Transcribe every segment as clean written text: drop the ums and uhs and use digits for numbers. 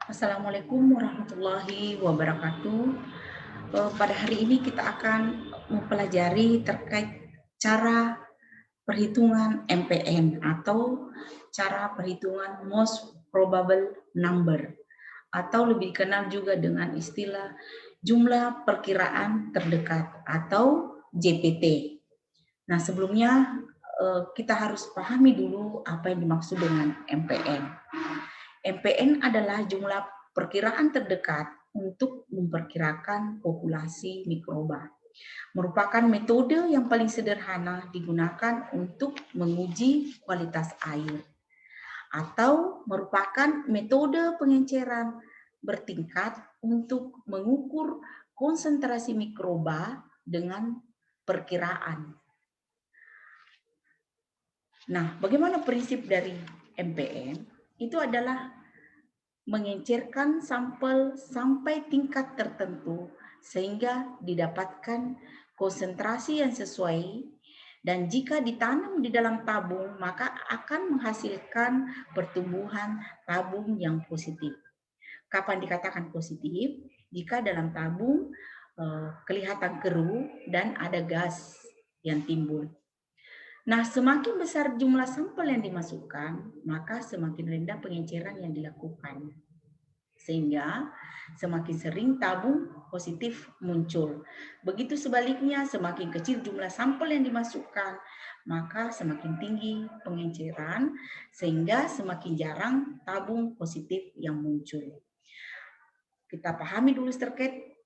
Assalamualaikum warahmatullahi wabarakatuh. Pada hari ini kita akan mempelajari terkait cara perhitungan MPN atau cara perhitungan most probable number atau lebih dikenal juga dengan istilah jumlah perkiraan terdekat atau JPT. Nah, sebelumnya kita harus pahami dulu apa yang dimaksud dengan MPN. MPN adalah jumlah perkiraan terdekat untuk memperkirakan populasi mikroba. Merupakan metode yang paling sederhana digunakan untuk menguji kualitas air atau merupakan metode pengenceran bertingkat untuk mengukur konsentrasi mikroba dengan perkiraan. Nah, bagaimana prinsip dari MPN? Itu adalah mengencerkan sampel sampai tingkat tertentu sehingga didapatkan konsentrasi yang sesuai, dan jika ditanam di dalam tabung maka akan menghasilkan pertumbuhan tabung yang positif. Kapan dikatakan positif? Jika dalam tabung kelihatan keruh dan ada gas yang timbul. Nah, semakin besar jumlah sampel yang dimasukkan, maka semakin rendah pengenceran yang dilakukan. Sehingga semakin sering tabung positif muncul. Begitu sebaliknya, semakin kecil jumlah sampel yang dimasukkan, maka semakin tinggi pengenceran, sehingga semakin jarang tabung positif yang muncul. Kita pahami dulu terkait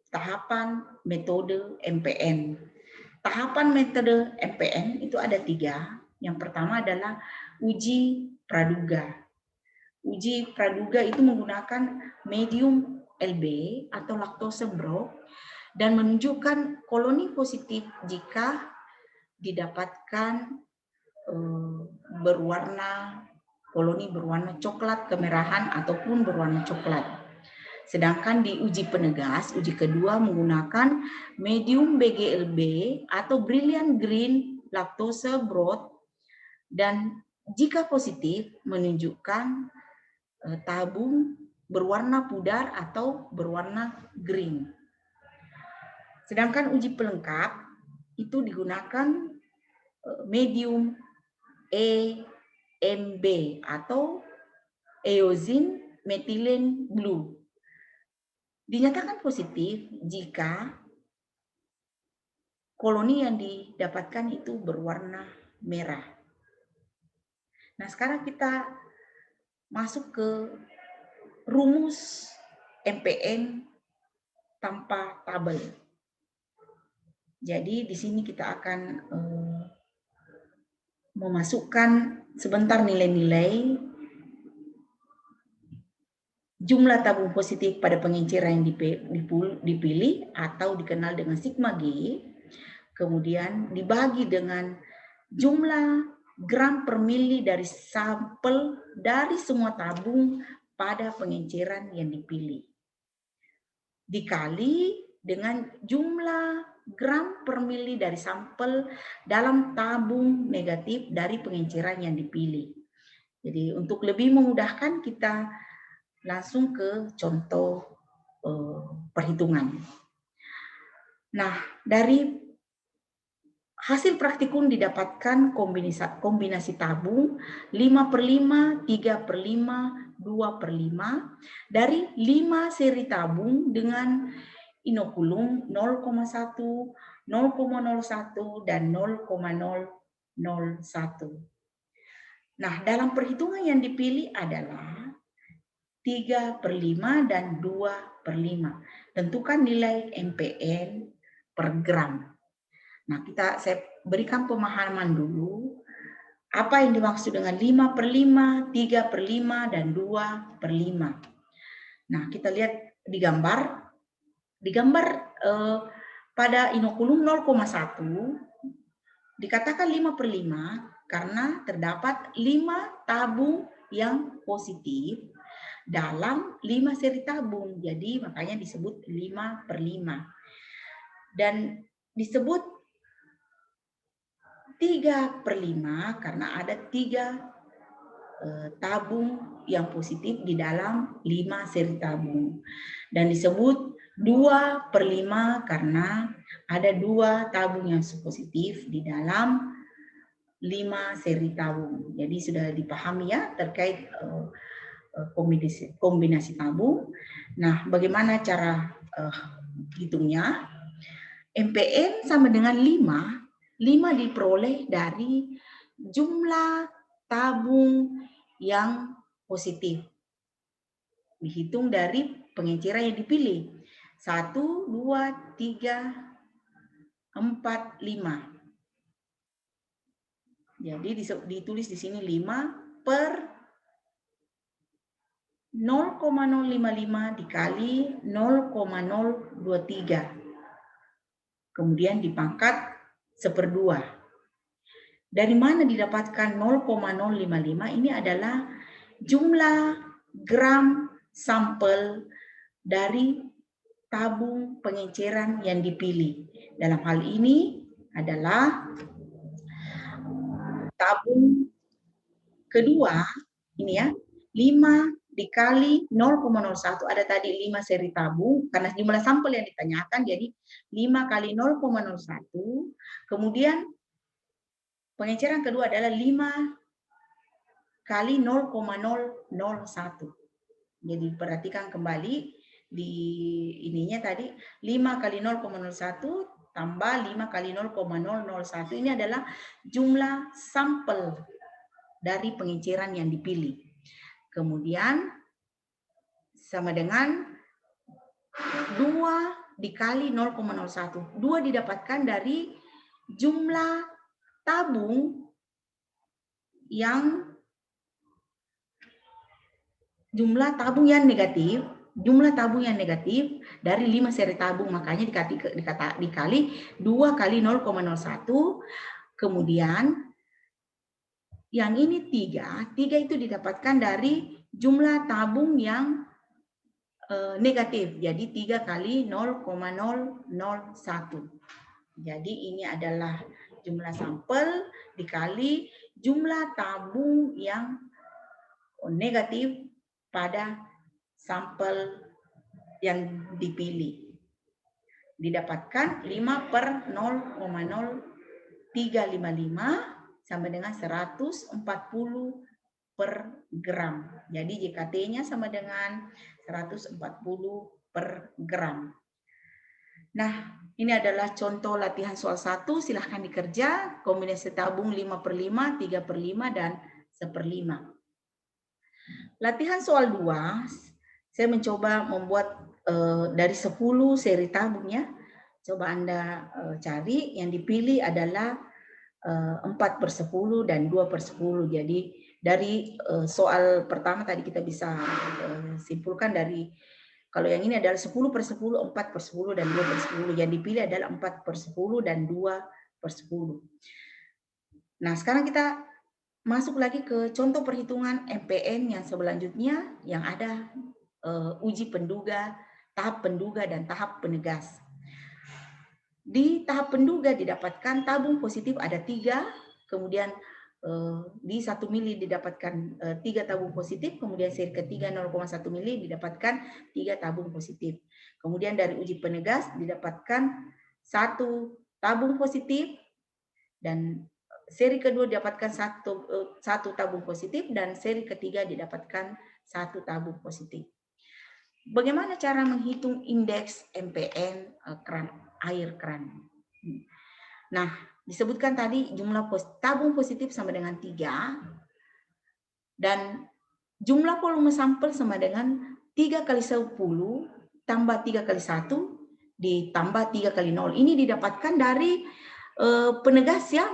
tahapan metode MPN. Tahapan metode MPN itu ada 3. Yang pertama adalah uji praduga. Uji praduga itu menggunakan medium LB atau laktose brok dan menunjukkan koloni positif jika didapatkan koloni berwarna coklat kemerahan ataupun berwarna coklat. Sedangkan di uji penegas, uji kedua menggunakan medium BGLB atau brilliant green lactose broth, dan jika positif menunjukkan tabung berwarna pudar atau berwarna green. Sedangkan uji pelengkap itu digunakan medium EMB atau eosin methylene blue. Dinyatakan positif jika koloni yang didapatkan itu berwarna merah. Nah, sekarang kita masuk ke rumus MPN tanpa tabel. Jadi di sini kita akan memasukkan sebentar nilai-nilai jumlah tabung positif pada pengenceran yang dipilih atau dikenal dengan sigma G, kemudian dibagi dengan jumlah gram per mili dari sampel dari semua tabung pada pengenceran yang dipilih, dikali dengan jumlah gram per mili dari sampel dalam tabung negatif dari pengenceran yang dipilih. Jadi untuk lebih memudahkan kita langsung ke contoh perhitungan. Nah, dari hasil praktikum didapatkan kombinasi tabung 5/5, 3/5, 2/5 dari 5 seri tabung dengan inokulum 0,1, 0,01, dan 0,001. Nah, dalam perhitungan yang dipilih adalah 3/5 dan 2/5. Tentukan nilai MPN per gram. Nah, saya berikan pemahaman dulu apa yang dimaksud dengan 5/5, 3/5, dan 2/5. Nah, kita lihat di gambar. Di gambar pada inokulum 0,1 dikatakan 5/5 karena terdapat 5 tabung yang positif dalam 5 seri tabung. Jadi makanya disebut 5/5. Dan disebut 3/5 karena ada 3 tabung yang positif di dalam 5 seri tabung. Dan disebut 2/5 karena ada 2 tabung yang positif di dalam 5 seri tabung. Jadi sudah dipahami ya terkait kombinasi tabung. Nah, bagaimana cara hitungnya? MPN sama dengan 5. 5 diperoleh dari jumlah tabung yang positif. Dihitung dari pengenceran yang dipilih. 1, 2, 3, 4, 5. Jadi ditulis di sini 5 per 0,055 dikali 0,023. Kemudian dipangkat 1/2. Dari mana didapatkan 0,055? Ini adalah jumlah gram sampel dari tabung pengenceran yang dipilih. Dalam hal ini adalah tabung kedua, ini ya, 5 dikali 0,01, ada tadi 5 seri tabung, karena jumlah sampel yang ditanyakan, jadi 5 kali 0,01, kemudian pengenceran kedua adalah 5 kali 0,001. Jadi perhatikan kembali di ininya tadi 5 kali 0,01 tambah 5 kali 0,001 ini adalah jumlah sampel dari pengenceran yang dipilih. Kemudian sama dengan 2 dikali 0,01. 2 didapatkan dari jumlah tabung yang negatif, jumlah tabung yang negatif dari 5 seri tabung, makanya dikali 2 kali 0,01, kemudian yang ini 3 itu didapatkan dari jumlah tabung yang negatif, jadi 3 kali 0,001. Jadi ini adalah jumlah sampel dikali jumlah tabung yang negatif pada sampel yang dipilih. Didapatkan 5 per 0,0355 sama dengan 140 per gram. Jadi JKT-nya sama dengan 140 per gram. Nah, ini adalah contoh latihan soal 1. Silahkan dikerja. Kombinasi tabung 5/5, 3/5, dan 1/5. Latihan soal 2, saya mencoba membuat dari 10 seri tabung ya. Coba Anda cari, yang dipilih adalah 4/10 dan 2/10. Jadi dari soal pertama tadi kita bisa simpulkan dari, kalau yang ini adalah 10/10, 4/10, dan 2/10. Yang dipilih adalah 4/10 dan 2/10. Nah, sekarang kita masuk lagi ke contoh perhitungan MPN yang selanjutnya, yang ada uji penduga, tahap penduga, dan tahap penegas. Di tahap penduga didapatkan tabung positif ada 3, kemudian di 1 mili didapatkan 3 tabung positif, kemudian seri ketiga 0,1 mili didapatkan 3 tabung positif. Kemudian dari uji penegas didapatkan 1 tabung positif, dan seri kedua didapatkan satu tabung positif, dan seri ketiga didapatkan 1 tabung positif. Bagaimana cara menghitung indeks MPN air keran? Nah, disebutkan tadi jumlah tabung positif sama dengan 3, dan jumlah volume sampel sama dengan 3 kali 10 tambah 3 kali 1 ditambah 3 kali 0. Ini didapatkan dari penegas ya,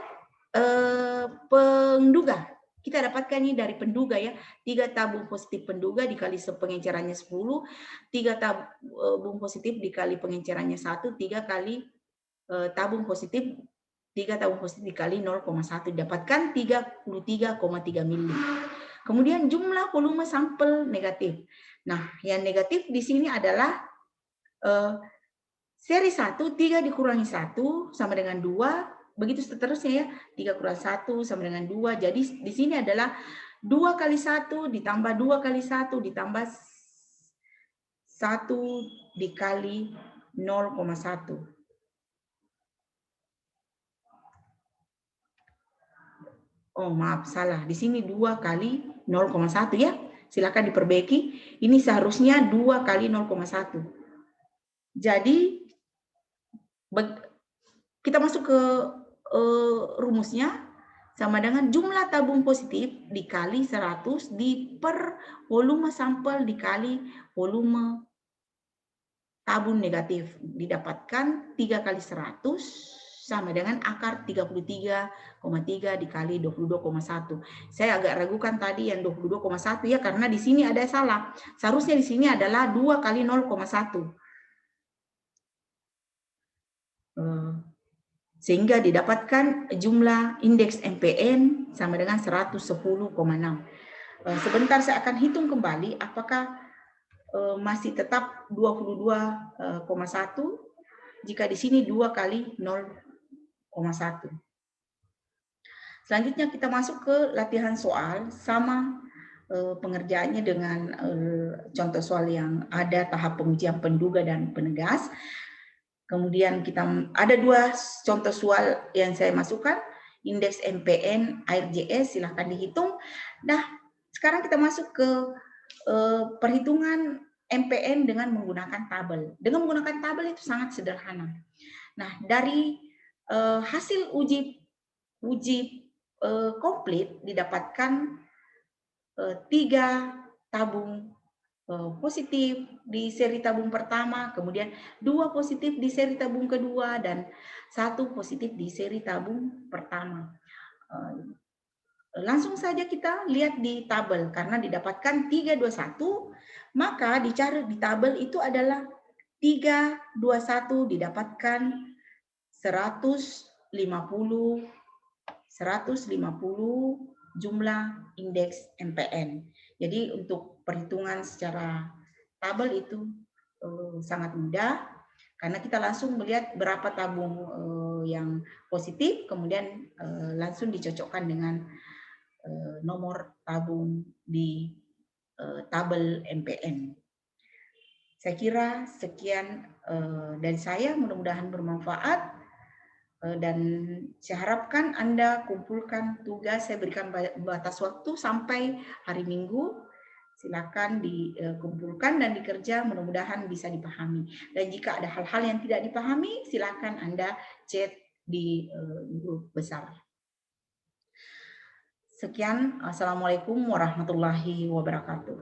penduga. Kita dapatkan ini dari penduga ya, 3 tabung positif penduga dikali pengencerannya 10, 3 tabung positif dikali pengencerannya 1, 3 kali tabung positif, 3 tabung positif dikali 0,1 didapatkan 33,3 mili. Kemudian jumlah volume sampel negatif. Nah, yang negatif di sini adalah seri 1, 3 dikurangi 1 sama dengan 2, begitu seterusnya ya, 3 kurang 1 sama dengan 2. Jadi di sini adalah 2 kali 1 ditambah 2 kali 1 ditambah 1 dikali 0,1. Oh maaf, salah. Di sini 2 kali 0,1 ya. Silakan diperbaiki. Ini seharusnya 2 kali 0,1. Jadi kita masuk ke rumusnya, sama dengan jumlah tabung positif dikali 100 per volume sampel dikali volume tabung negatif. Didapatkan 3 kali 100 sama dengan akar 33,3 dikali 22,1. Saya agak ragukan tadi yang 22,1 ya, karena di sini ada salah. Seharusnya di sini adalah 2 kali 0,1. Sehingga didapatkan jumlah indeks MPN sama dengan 110,6. Sebentar saya akan hitung kembali apakah masih tetap 22,1 jika di sini 2 kali 0,1. Selanjutnya kita masuk ke latihan soal, sama pengerjaannya dengan contoh soal yang ada tahap pengujian penduga dan penegas. Kemudian kita ada 2 contoh soal yang saya masukkan, indeks MPN, AirJS, silahkan dihitung. Nah, sekarang kita masuk ke perhitungan MPN dengan menggunakan tabel. Dengan menggunakan tabel itu sangat sederhana. Nah, dari hasil uji komplit didapatkan 3 tabung positif di seri tabung pertama, kemudian 2 positif di seri tabung kedua, dan 1 positif di seri tabung pertama. Langsung saja kita lihat di tabel, karena didapatkan 321, maka dicari di tabel itu adalah 321 didapatkan 150 jumlah indeks MPN. Jadi untuk perhitungan secara tabel itu sangat mudah, karena kita langsung melihat berapa tabung yang positif, kemudian langsung dicocokkan dengan nomor tabung di tabel MPN. Saya kira sekian dari saya, mudah-mudahan bermanfaat. Dan saya harapkan Anda kumpulkan tugas, saya berikan batas waktu sampai hari Minggu. Silakan dikumpulkan dan dikerja, mudah-mudahan bisa dipahami. Dan jika ada hal-hal yang tidak dipahami, silakan Anda chat di grup besar. Sekian, Assalamualaikum warahmatullahi wabarakatuh.